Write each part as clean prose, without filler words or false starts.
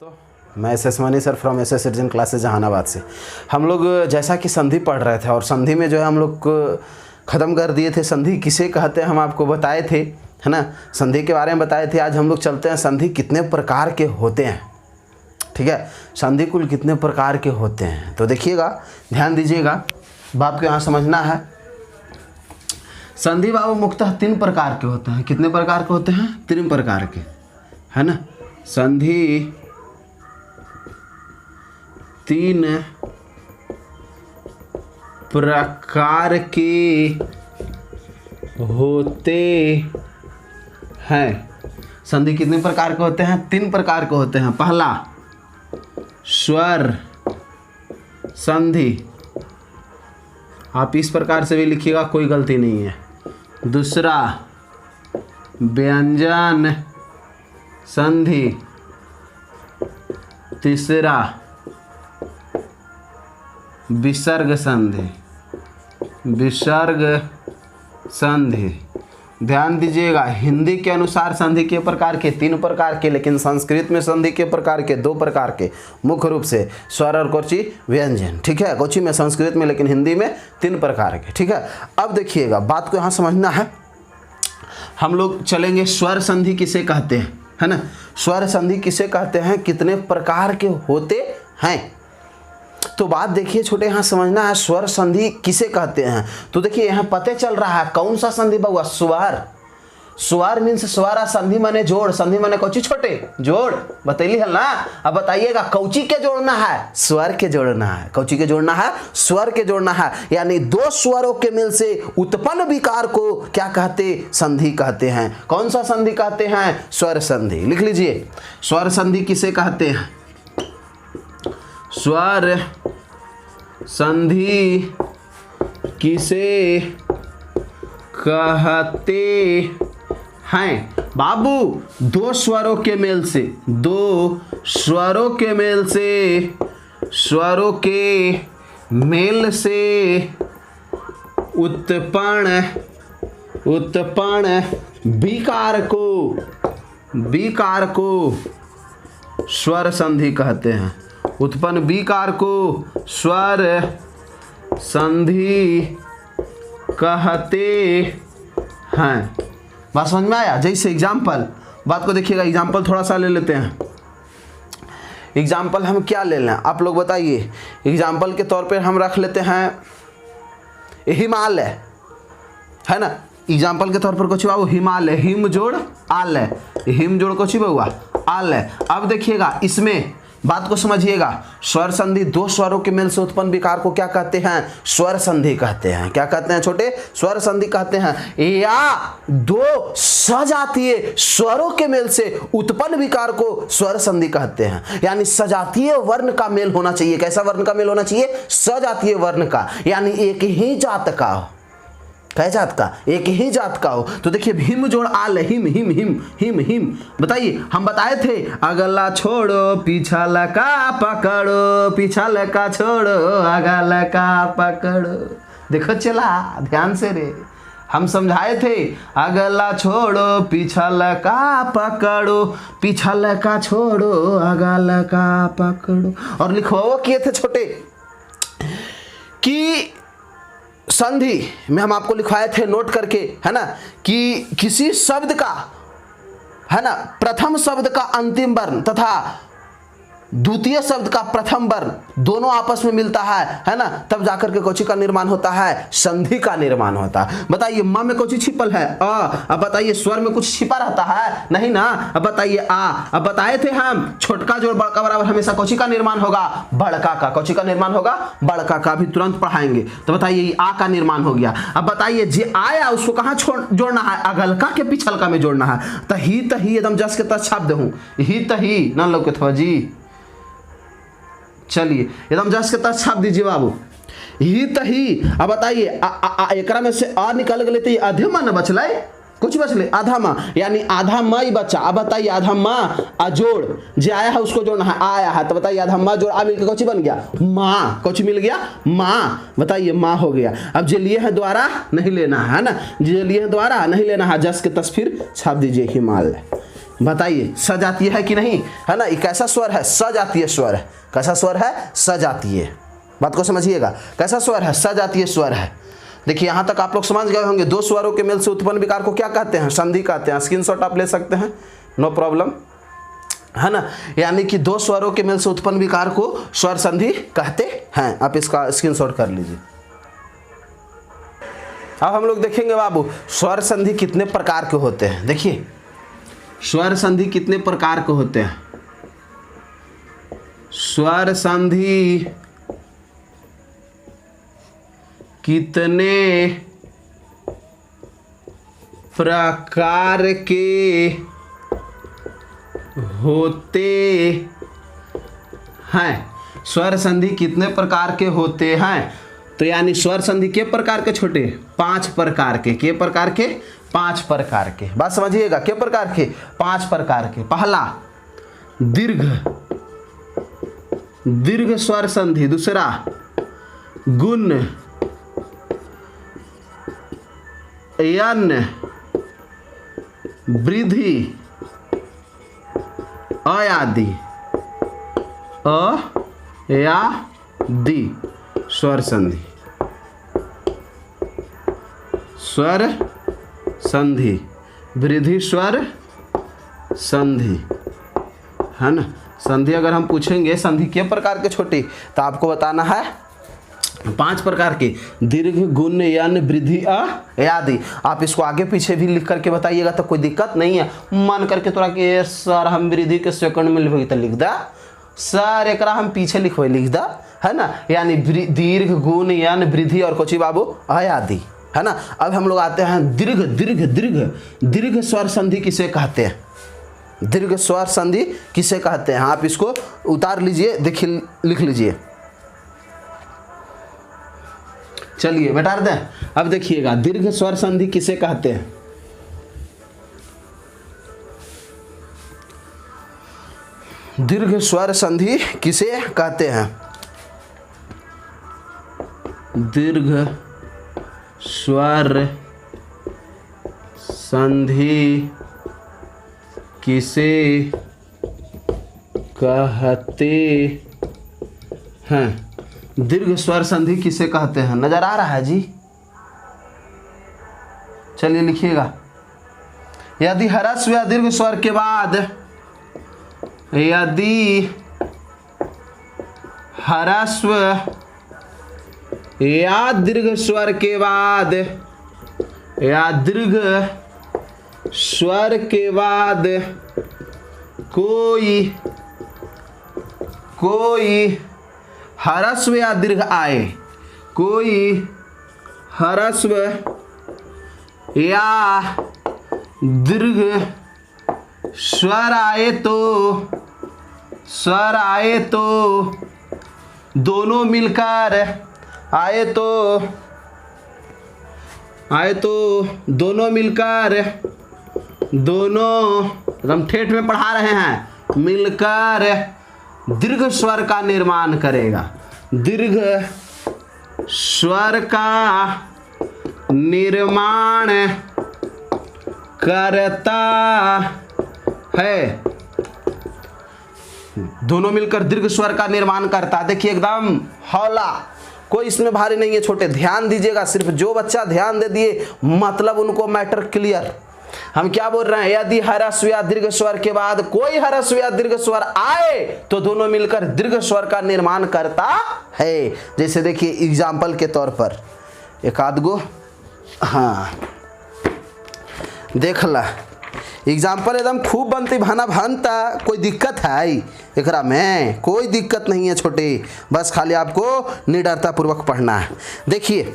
तो मैं SS Mani sir from SS citizen classes Jehanabad से। हम लोग जैसा कि संधि पढ़ रहे थे और संधि में जो है हम लोग ख़त्म कर दिए थे। संधि किसे कहते हैं हम आपको बताए थे, है ना। संधि के बारे में बताए थे। आज हम लोग चलते हैं संधि कितने प्रकार के होते हैं। ठीक है, संधि कुल कितने प्रकार के होते हैं तो देखिएगा, ध्यान दीजिएगा, बात को यहाँ समझना है। संधि बाबू मुख्यतः 3 प्रकार के होते हैं। कितने प्रकार के होते हैं? 3 प्रकार के, है ना। संधि 3 प्रकार के होते हैं। संधि कितने प्रकार के होते हैं? 3 प्रकार के होते हैं। पहला स्वर संधि, आप इस प्रकार से भी लिखिएगा, कोई गलती नहीं है। दूसरा व्यंजन संधि। तीसरा विसर्ग संधि। विसर्ग संधि, ध्यान दीजिएगा। हिंदी के अनुसार संधि के प्रकार के 3 प्रकार के, लेकिन संस्कृत में संधि के प्रकार के 2 प्रकार के, मुख्य रूप से स्वर और कोची व्यंजन। ठीक है, कोची में संस्कृत में, लेकिन हिंदी में 3 प्रकार के। ठीक है, अब देखिएगा, बात को यहाँ समझना है। हम लोग चलेंगे स्वर संधि किसे कहते हैं, है ना। स्वर संधि किसे कहते हैं, कितने प्रकार के होते हैं। तो बात देखिए छोटे, यहाँ समझना है स्वर संधि किसे कहते हैं। तो देखिए यहाँ पता चल रहा है कौन सा संधि बउआ, स्वर। स्वर मीन्स स्वर, संधि माने जोड़। संधि माने कौची छोटे, जोड़, बतैली है ना। अब बताइएगा कौची के जोड़ना है, स्वर के जोड़ना है। कौची के जोड़ना है, स्वर के जोड़ना है। यानी 2 स्वरों के मिल से उत्पन्न विकार को क्या कहते, संधि कहते हैं। कौन सा संधि कहते हैं? स्वर संधि। लिख लीजिए, स्वर संधि किसे कहते हैं? स्वर संधि किसे कहते हैं बाबू? 2 स्वरों के मेल से, 2 स्वरों के मेल से, स्वरों के मेल से उत्पन्न विकार को स्वर संधि कहते हैं। उत्पन्न विकार को स्वर संधि कहते हैं। बात समझ में आया? जैसे एग्जाम्पल, बात को देखिएगा, एग्जाम्पल थोड़ा सा ले लेते हैं। एग्जाम्पल हम क्या ले लें, आप लोग बताइए। एग्जाम्पल के तौर पे हम रख लेते हैं हिमालय, है ना। एग्जाम्पल के तौर पर कुछ बाबू हिमालय, हिम जोड़ आलय, हिम जोड़ कुछ बउआ आलय। अब देखिएगा, इसमें बात को समझिएगा। स्वर संधि 2 स्वरों के मेल से उत्पन्न विकार को क्या कहते हैं? स्वर संधि कहते हैं। क्या कहते हैं छोटे? स्वर संधि कहते हैं। या 2 सजातीय स्वरों के मेल से उत्पन्न विकार को स्वर संधि कहते हैं। यानी सजातीय वर्ण का मेल होना चाहिए। कैसा वर्ण का मेल होना चाहिए? सजातीय वर्ण का, यानी एक ही जात का हो। कै जात का? एक ही जात का हो। तो देखिए, हिम जोड़ आल, हिम हिम हिम हिम हिम। बताइए, हम बताए थे अगला छोड़ो पिछला का पकड़ो, पिछला का छोड़ो अगला का पकड़ो। देखो चला, ध्यान से रे, हम समझाए थे अगला छोड़ो पिछला का पकड़ो, पिछला का छोड़ो अगला का पकड़ो। और लिखवाओ किए थे छोटे कि संधि में हम आपको लिखवाए थे नोट करके, है ना, कि किसी शब्द का, है ना, प्रथम शब्द का अंतिम वर्ण तथा द्वितीय शब्द का प्रथम वर्ण दोनों आपस में मिलता है ना, तब जाकर के कोची का निर्माण होता है, संधि का निर्माण होता है। बताइए, म में कोची छिपल है? अ। अब बताइए, स्वर में कुछ छिपा रहता है? नहीं ना। अब बताइए आ। अब बताए थे हम छोटका जोड़ बड़का बराबर हमेशा कोची का निर्माण होगा, बड़का का। कोची का निर्माण होगा, बड़का का। अभी तुरंत पढ़ाएंगे। तो बताइए, आ का निर्माण हो गया। अब बताइए, जे आया उसको कहाँ जोड़ना है? अगलका के पिछलका में जोड़ना है। तही तही एकदम जस के तस छाप दहूं, ही तही न लोग के जी। चलिए, एकदम जस के तस छाप दीजिए बाबू, ही तही। अब बताइए, एकरा में से आ निकाल के लेते अधमा न बचल, कुछ बचले आधा माँ, यानी आधा माँ ही बच्चा। अब बताइए, आधा माँ अजोड़ जे आया है उसको जोड़ना है, आया है। तो बताइए, आधा माँ जोड़ आ मिलकर कौची बन गया? माँ। कौची मिल गया? माँ। बताइए, माँ हो गया। अब जे लिए है द्वारा नहीं लेना है ना, जे लिए है द्वारा नहीं लेना है, जस के तस्वीर छाप दीजिए हिमालय। बताइए सजातीय है कि नहीं, है ना। ये कैसा स्वर है, सजातीय स्वर है। कैसा स्वर है, सजातीय। बात को समझिएगा, कैसा स्वर है, सजातीय स्वर है। देखिए यहाँ तक आप लोग समझ गए होंगे। दो स्वरों के मेल से उत्पन्न विकार को क्या कहते हैं, संधि कहते हैं। स्क्रीनशॉट आप ले सकते हैं, नो प्रॉब्लम, है ना। यानी कि दो स्वरों के मेल से उत्पन्न विकार को स्वर संधि कहते हैं। आप इसका स्क्रीनशॉट कर लीजिए। अब हम लोग देखेंगे बाबू स्वर संधि कितने प्रकार के होते हैं। देखिए स्वर संधि कितने प्रकार के होते हैं। स्वर संधि कितने प्रकार के होते हैं। स्वर संधि कितने प्रकार के होते हैं, तो यानी स्वर संधि के प्रकार के छोटे, 5 प्रकार के प्रकार के 5 प्रकार के। बात समझिएगा, के प्रकार के 5 प्रकार के। पहला दीर्घ, दीर्घ स्वर संधि। दूसरा गुण, यन, वृद्धि, अयादि, अयादि स्वर संधि। स्वर संधि, वृद्धि स्वर संधि, है ना। संधि अगर हम पूछेंगे संधि के प्रकार के छोटे, तो आपको बताना है 5 प्रकार के, दीर्घ, गुण, यन, वृद्धि, अयादि। आप इसको आगे पीछे भी लिख करके बताइएगा तो कोई दिक्कत नहीं है। मान करके तोरा कि सर हम वृद्धि के सेकंड में लिखोगे तो लिख दा, सर एकरा हम पीछे लिखोगे लिख दा, है ना। यानी दीर्घ, गुण, यन, वृद्धि और कोची बाबू अयादि, है ना। अब हम लोग आते हैं दीर्घ, दीर्घ, दीर्घ, दीर्घ स्वर संधि किसे कहते हैं, दीर्घ स्वर संधि किसे कहते हैं। आप इसको उतार लीजिए, देखिए लिख लीजिए। चलिए बैठा दें। अब देखिएगा दीर्घ स्वर संधि किसे कहते हैं। दीर्घ स्वर संधि किसे कहते हैं, दीर्घ स्वर संधि किसे कहते हैं। दीर्घ स्वर संधि किसे कहते हैं, नजर आ रहा है जी। चलिए लिखिएगा। यदि ह्रस्व या दीर्घ स्वर के बाद, यदि ह्रस्व या दीर्घ स्वर के बाद, या दीर्घ स्वर के बाद कोई ह्रस्व या दीर्घ आए, कोई ह्रस्व या दीर्घ स्वर आए तो दोनों मिलकर दोनों मिलकर, दोनों हम ठेठ में पढ़ा रहे हैं, मिलकर दीर्घ स्वर का निर्माण करेगा। दीर्घ स्वर का निर्माण करता है। दोनों मिलकर दीर्घ स्वर का निर्माण करता। देखिए एकदम हौला, कोई इसमें भारी नहीं है छोटे, ध्यान दीजिएगा। सिर्फ जो बच्चा ध्यान दे दिए मतलब उनको मैटर क्लियर। हम क्या बोल रहे हैं, यदि ह्रस्व या दीर्घ स्वर के बाद कोई ह्रस्व या दीर्घ स्वर आए तो दोनों मिलकर दीर्घ स्वर का निर्माण करता है। जैसे देखिए एग्जाम्पल के तौर पर एक आध गो, हाँ देख ला एग्जाम्पल एकदम खूब बनती भाना भानता। कोई दिक्कत है एकरा में, कोई दिक्कत नहीं है छोटे, बस खाली आपको निडरता पूर्वक पढ़ना है। देखिए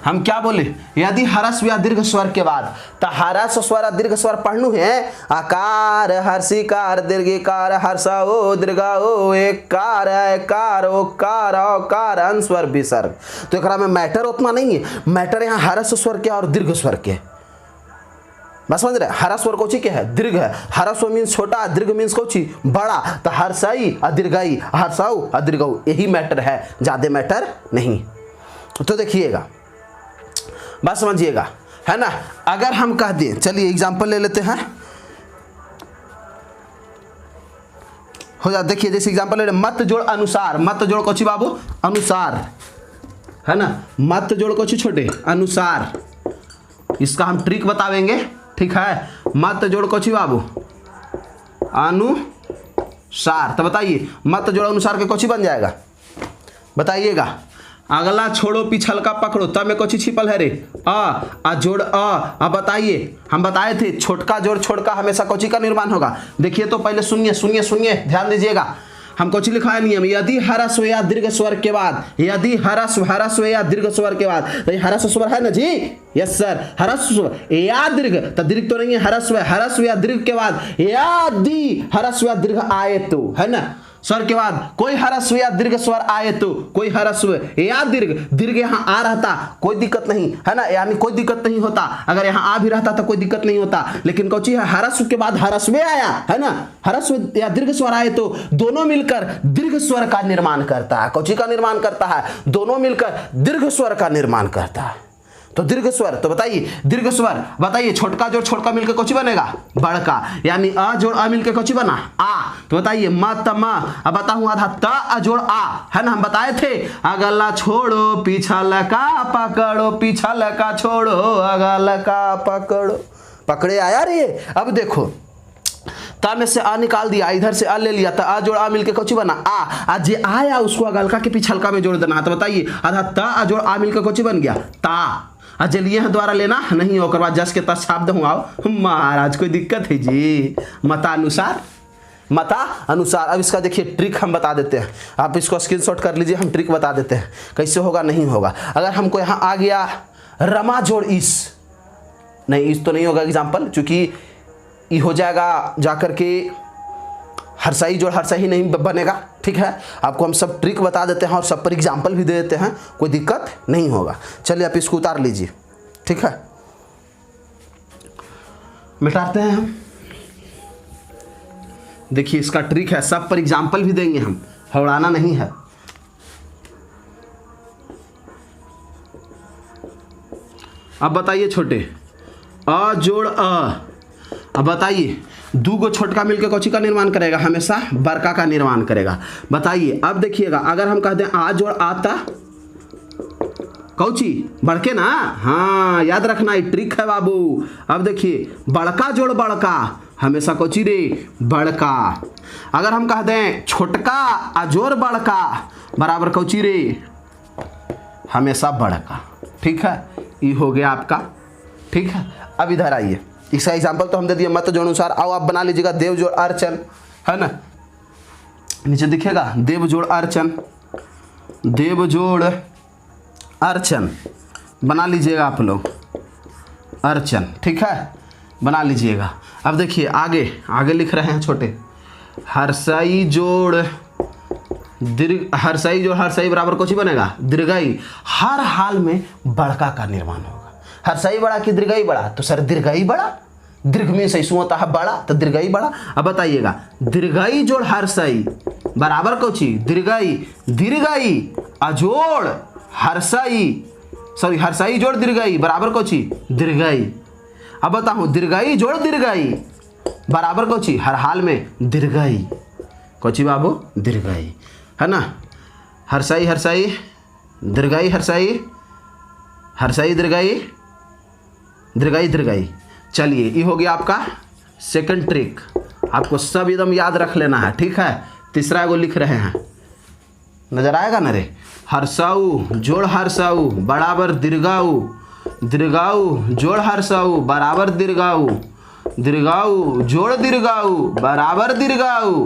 हम क्या बोले, यदि ह्रस्व या दीर्घ स्वर के बाद, तो ह्रस्व स्वर दीर्घ स्वर पढ़नू है। आकार, हर्षिकार, दीर्घिकार, हर्षो, दीर्घो, एकार, एकार, ओकार, औकार, अनुस्वर, विसर्ग। तो एकरा में मैटर उतना नहीं है। मैटर यहाँ ह्रस्व स्वर के और दीर्घ स्वर के, बस समझ रहे। हरा स्वर कौची के है, दीर्घ है। हरा स्वर मीन्स छोटा, दीर्घ मीन्स कौची बड़ा। तो हर्षई दीर्घई, हर्षाऊ दीर्घऊ, यही मैटर है, ज्यादा मैटर नहीं। तो देखिएगा, बात समझिएगा, है ना। अगर हम कह दें, चलिए एग्जाम्पल ले लेते हैं। हो जाता। देखिए जैसे एग्जांपल ले रहे मत जोड़ अनुसार, मत जोड़ कोची बाबू अनुसार, है ना, मत जोड़ कोची छोटे अनुसार, इसका हम ट्रिक बतावेंगे, ठीक है। मत जोड़ कोची बाबू अनुसार, तो बताइए मत जोड़ अनुसार के कोची बन जाएगा, बताइएगा। अगला छोड़ो पिछलका पकड़ो, तब में कोची छिपल है रे आ जोड़ अ। अब बताइए हम बताए थे छोटका जोड़ छोटका हमेशा कोची का निर्माण होगा। देखिए तो पहले सुनिए सुनिए सुनिए, ध्यान दीजिएगा। हम कोची लिखा है नियम, यदि ह्रस्व या दीर्घ स्वर के बाद, यदि ह्रस्व या दीर्घ स्वर के बाद, तो ह्रस्व स्वर है ना जी, यस सर, ह्रस्व या दीर्घ, तो दीर्घ तो नहीं है, ह्रस्व या दीर्घ के बाद यदि ह्रस्व या दीर्घ आए तो, है ना, स्वर के बाद कोई ह्रस्व या दीर्घ स्वर आए तो, कोई ह्रस्व या दीर्घ, दीर्घ यहाँ आ रहता कोई दिक्कत नहीं, है ना, यानी कोई दिक्कत नहीं होता। अगर यहाँ आ भी रहता तो कोई दिक्कत नहीं होता, लेकिन कौची है ह्रस्व के बाद ह्रस्व आया, है ना, ह्रस्व या दीर्घ स्वर आए तो दोनों मिलकर दीर्घ स्वर का निर्माण करता है। कौची का निर्माण करता है, दोनों मिलकर दीर्घ स्वर का निर्माण करता है। तो दीर्घ स्वर, तो बताइए दीर्घ स्वर, बताइए छोटका जोड़ छोटका मिलकर कोची बनेगा बड़का, यानी अ जोड़ अ मिलकर कोची बना आ। तो बताइए म त म, अब बताऊं आधा त जोड़ आ, है ना, हम बताए थे अगला छोड़ो पिछला का पकड़ो, पिछला का छोड़ो अगला का पकड़ो, पकड़े आया रे। अब देखो ता में से आ निकाल दिया, इधर से आ ले लिया, तो आ जोड़ आ मिलके कोची बना आ जे आया उसको अगलका के पिछलका में जोड़ देना। तो बताइए आधा ता जोड़ आ मिलकर कोची बन गया ता। जलिए द्वारा लेना नहीं होकर बाद जस के तस छाप दूँ आओ महाराज, कोई दिक्कत है जी, मतानुसार, मता अनुसार। अब इसका देखिए ट्रिक हम बता देते हैं, आप इसको स्क्रीनशॉट कर लीजिए, हम ट्रिक बता देते हैं कैसे होगा नहीं होगा। अगर हमको यहाँ आ गया रमा जोड़ इस, नहीं इस तो नहीं होगा एग्जाम्पल, चूंकि ये हो जाएगा जाकर के हरसाई जोड़ हरसाई नहीं बनेगा, ठीक है। आपको हम सब ट्रिक बता देते हैं और सब पर एग्जाम्पल भी दे देते हैं, कोई दिक्कत नहीं होगा। चलिए आप इसको उतार लीजिए, ठीक है, मिटाते हैं हम। देखिए इसका ट्रिक है, सब पर एग्जाम्पल भी देंगे हम, हवड़ाना नहीं है। अब बताइए छोटे अ जोड़ अ, अब बताइए दूगो छोटका मिलकर कौची का निर्माण करेगा, हमेशा बड़का का निर्माण करेगा। बताइए अब देखिएगा, अगर हम कहते हैं आ जोड़ आता कौची बड़के ना, हाँ याद रखना ये ट्रिक है बाबू। अब देखिए बड़का जोड़ बड़का हमेशा कौची रे बड़का। अगर हम कहते हैं छोटका अजोड़ बड़का बराबर कौची रे हमेशा बड़का, ठीक है, ये हो गया आपका, ठीक है। अब इधर आइए, इसका एग्जाम्पल तो हम दे दिए मत जोड़ अनुसार। आओ आप बना लीजिएगा देव जोड़ अर्चन, है ना, नीचे दिखेगा देव जोड़ अर्चन, देव जोड़ अर्चन बना लीजिएगा आप लोग, अर्चन, ठीक है, बना लीजिएगा। अब देखिए आगे आगे लिख रहे हैं छोटे हरसाई जोड़ दीर्घ, हरसाई जोड़ हरसाई बराबर कुछ बनेगा दीर्घाई, हर हाल में बड़का का निर्माण होगा। हरसाई बड़ा कि दीर्घाई बड़ा, तो सर दीर्घाई बड़ा, दीर्घ में सही होता है बड़ा, तो दीर्घाई बड़ा। अब बताइएगा दीर्घाई जोड़ हरसाई बराबर कौची दीर्घाई, दीर्घाई अजोड़ हरसाई, सॉरी हरसाई जोड़ दीर्घाई बराबर कौची दीर्घाई। अब बताऊं दीर्घाई जोड़ दीर्घाई बराबर कौची हर हाल में दीर्घाई, कौची बाबू दीर्घाई, है ना, हरसाई हरसाई दीर्घाई हरसाई, हरसाई दीर्घाई दीर्घाई दीर्घाई। चलिए ये हो गया आपका सेकंड ट्रिक, आपको सब एकदम याद रख लेना है, ठीक है। तीसरा को लिख रहे हैं, नजर आएगा ना रे, हरसाऊ जोड़ हरसाऊ बराबर दीर्घाऊ, दीर्घाऊ जोड़ हरसाऊ बराबर दीर्घाऊ, दीर्घाऊ जोड़ दीर्घाऊ बराबर दीर्घाऊ,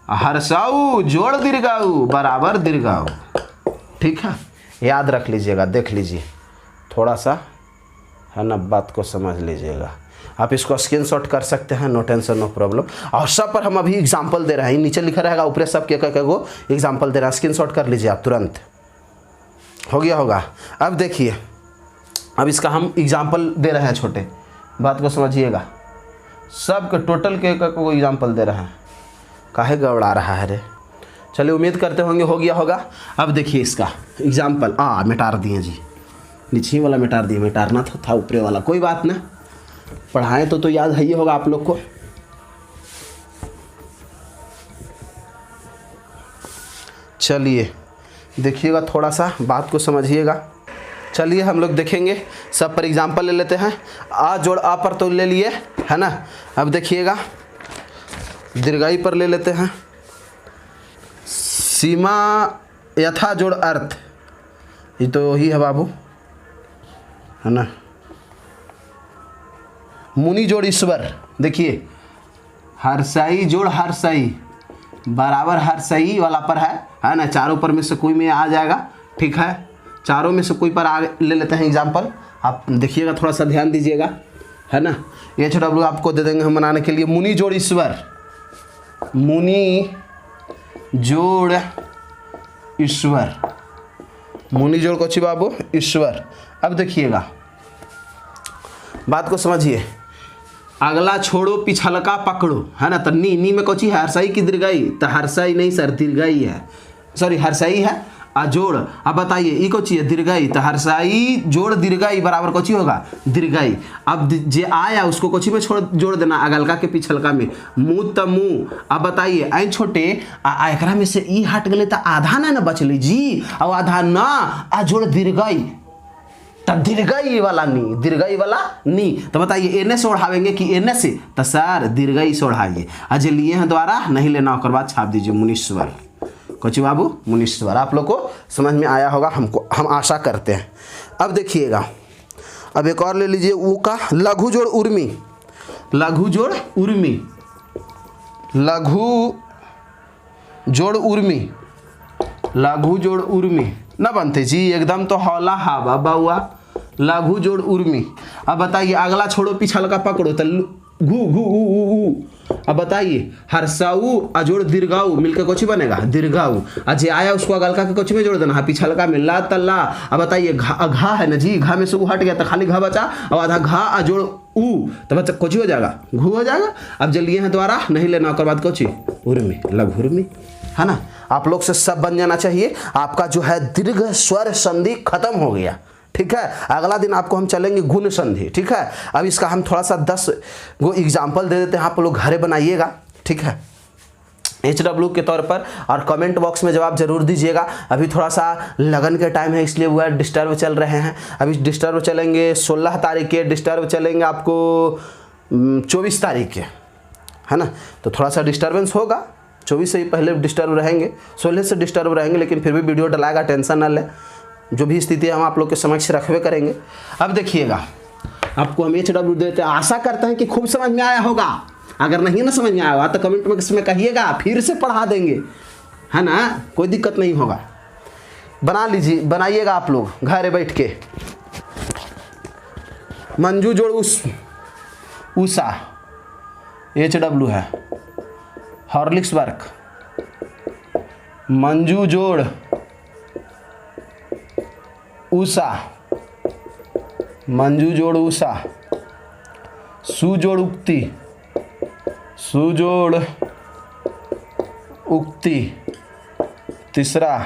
हरसाऊ जोड़ दीर्घाऊ बराबर दीर्घाऊ, ठीक है, याद रख लीजिएगा, देख लीजिए थोड़ा सा, है ना, बात को समझ लीजिएगा। आप इसको स्क्रीनशॉट कर सकते हैं, नो टेंशन नो प्रॉब्लम। और सब पर हम अभी एग्जाम्पल दे रहे हैं, नीचे लिखा रहेगा ऊपर सब के को एग्जाम्पल दे रहा है, स्क्रीनशॉट कर लीजिए आप तुरंत, हो गया होगा। अब देखिए अब इसका हम एग्जाम्पल दे रहे हैं छोटे, बात को समझिएगा, सब के टोटल के को एग्जाम्पल दे रहे हैं, काहे गड़बड़ा रहा है रे। चलिए उम्मीद करते होंगे हो गया होगा। अब देखिए इसका एग्जाम्पल मिटार दिए जी, नीचे वाला मिटार दिए, मिटारना था ऊपरे वाला, कोई बात ना, पढ़ाएं तो याद है ही होगा आप लोग को। चलिए देखिएगा, थोड़ा सा बात को समझिएगा। चलिए हम लोग देखेंगे, सब पर एग्जाम्पल ले लेते हैं। आ जोड़ आ पर तो ले लिए है ना। अब देखिएगा दीर्घाई पर ले लेते हैं। सीमा यथा जोड़ अर्थ, ये तो ही है बाबू, है ना। मुनि जोड़ ईश्वर, देखिए हर्षाई जोड़ हर्षाई बराबर हर्षाई वाला पर है ना। चारों पर में से कोई में आ जाएगा, ठीक है। चारों में से कोई पर आ ले लेते हैं एग्जाम्पल। आप देखिएगा, थोड़ा सा ध्यान दीजिएगा, है ना। ये छोटा हम लोग आपको दे देंगे हम बनाने के लिए। मुनि जोड़ ईश्वर, मुनि जोड़ ईश्वर, मुनि जोड़ कोची बाबू ईश्वर। अब देखिएगा बात को समझिए। अगला छोड़ो पिछलका पकड़ो, है ना। तो नी में कोची है हर्षाई की दीर्घाई, तो हर्षाई नहीं सर दीर्घाई है, सॉरी हर्षाई है। आ जोड़, अब बताइए ई कोची है दीर्घाई, तो हर्षाई जोड़ दीर्घाई बराबर कोची होगा दीर्घाई। अब जे आया उसको कोची में जोड़ देना, अगलका के पिछलका में। मुँह त मुँह। अब बताइए आई छोटे एकरा में से ई हट गए तो आधा ना बचल जी, और आधा ना आ जोड़ दीर्घाई, तब दीर्घाई वाला नी, दीर्घाई वाला नी। तो बताइए एने से ओढ़ावेंगे कि एने से, तो सर दीर्घाई से ओढ़ाइए। अजय लिए हैं द्वारा नहीं लेना, और बाद छाप दीजिए मुनीश्वर, कोची बाबू मुनीश्वर। आप लोग को समझ में आया होगा, हम आशा करते हैं। अब देखिएगा, अब एक और ले लीजिए ऊ का लघु जोड़ उर्मी, लघु जोड़ उर्मी, लघु जोड़ उर्मी, लघु जोड़ उर्मी ना बनते जी एकदम, तो हौला हा बाबा हुआ लघु जोड़ उर्मी। अब बताइए अगला छोड़ो पिछलका पकड़ो, तो घू घू ऊ। अब बताइए हर्षाऊ अजोड़ दीर्घाऊ मिलकर कोची बनेगा दीर्घाऊ। अजय आया उसको अगलका के कोची में जोड़ देना, पिछलका में ला तल्ला। अब बताइए घा है ना जी, घा में से हट गया तो खाली घा बचा, और आधा घा अजोड़ ऊ, तो बच्चा कोची हो जाएगा घू हो जाएगा। अब जब लिए हैं द्वारा नहीं लेना, और बाद कोची उर्मी, लघु उर्मी, है ना। आप लोग से सब बन जाना चाहिए। आपका जो है दीर्घ स्वर संधि खत्म हो गया, ठीक है। अगला दिन आपको हम चलेंगे गुण संधि, ठीक है। अब इसका हम थोड़ा सा 10 गो एग्जाम्पल दे देते हैं, आप लोग घरे बनाइएगा, ठीक है, HW के तौर पर। और कमेंट बॉक्स में जवाब जरूर दीजिएगा। अभी थोड़ा सा लगन के टाइम है, इसलिए वो डिस्टर्ब चल रहे हैं। अभी डिस्टर्ब चलेंगे 16 तारीख के, डिस्टर्ब चलेंगे आपको 24 तारीख के, है ना। तो थोड़ा सा डिस्टर्बेंस होगा, 24 से ही पहले डिस्टर्ब रहेंगे, 16 से डिस्टर्ब रहेंगे, लेकिन फिर भी वीडियो डलाएगा, टेंशन ना ले। जो भी स्थिति हम आप लोग के समक्ष रखवे करेंगे। अब देखिएगा, आपको हम HW देते हैं, आशा करते हैं कि खूब समझ में आया होगा। अगर नहीं ना समझ में आया होगा तो कमेंट में इसमें कहिएगा, फिर से पढ़ा देंगे, है ना, कोई दिक्कत नहीं होगा। बना लीजिए, बनाइएगा आप लोग घर बैठ के। मंजू जोड़ उषा HW है, हॉर्लिक्स वर्क, मंजू जोड़ उषा, मंजू जोड़ उषा, सुजोड़ उक्ति, सुजोड़ उक्ति। तीसरा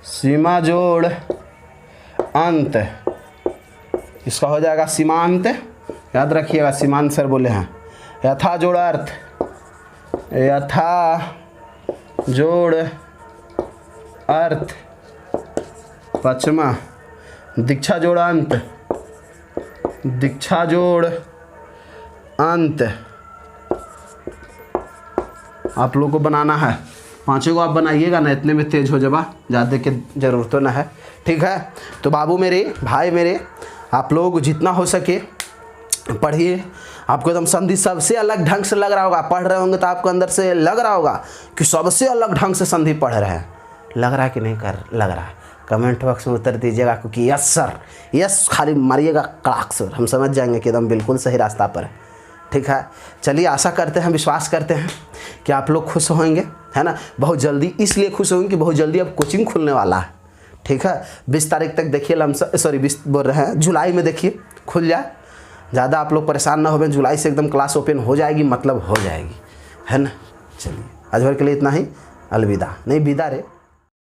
सीमा जोड़ अंत, इसका हो जाएगा सीमांत, याद रखिएगा, सीमांत सर बोले हैं। यथा जोड़ अर्थ, यथा जोड़ अर्थ। पांचवा दीक्षा जोड़ अंत, दीक्षा जोड़ अंत। आप लोगों को बनाना है, पांचों को आप बनाइएगा ना, इतने में तेज हो जावा, ज़्यादा की जरूरत तो ना है, ठीक है। तो बाबू मेरे, भाई मेरे, आप लोग जितना हो सके पढ़िए। आपको एकदम संधि सबसे अलग ढंग से लग रहा होगा, पढ़ रहे होंगे तो आपको अंदर से लग रहा होगा कि सबसे अलग ढंग से संधि पढ़ रहे हैं। लग रहा है कि नहीं कर लग रहा है? कमेंट बॉक्स में उत्तर दीजिएगा, क्योंकि यस सर, यस खाली मारिएगा कड़ाक सर, हम समझ जाएंगे कि एकदम बिल्कुल सही रास्ता पर है, ठीक है। चलिए आशा करते हैं, विश्वास करते हैं कि आप लोग खुश होंगे, है ना। बहुत जल्दी इसलिए खुश होंगे कि बहुत जल्दी अब कोचिंग खुलने वाला है, ठीक है। 20 तारीख तक देखिए, 20 बोल रहे हैं, जुलाई में देखिए खुल जाए। ज़्यादा आप लोग परेशान ना हो, जुलाई से एकदम क्लास ओपन हो जाएगी, मतलब हो जाएगी, है ना। चलिए आज भर के लिए इतना ही, अलविदा, नहीं विदा रे।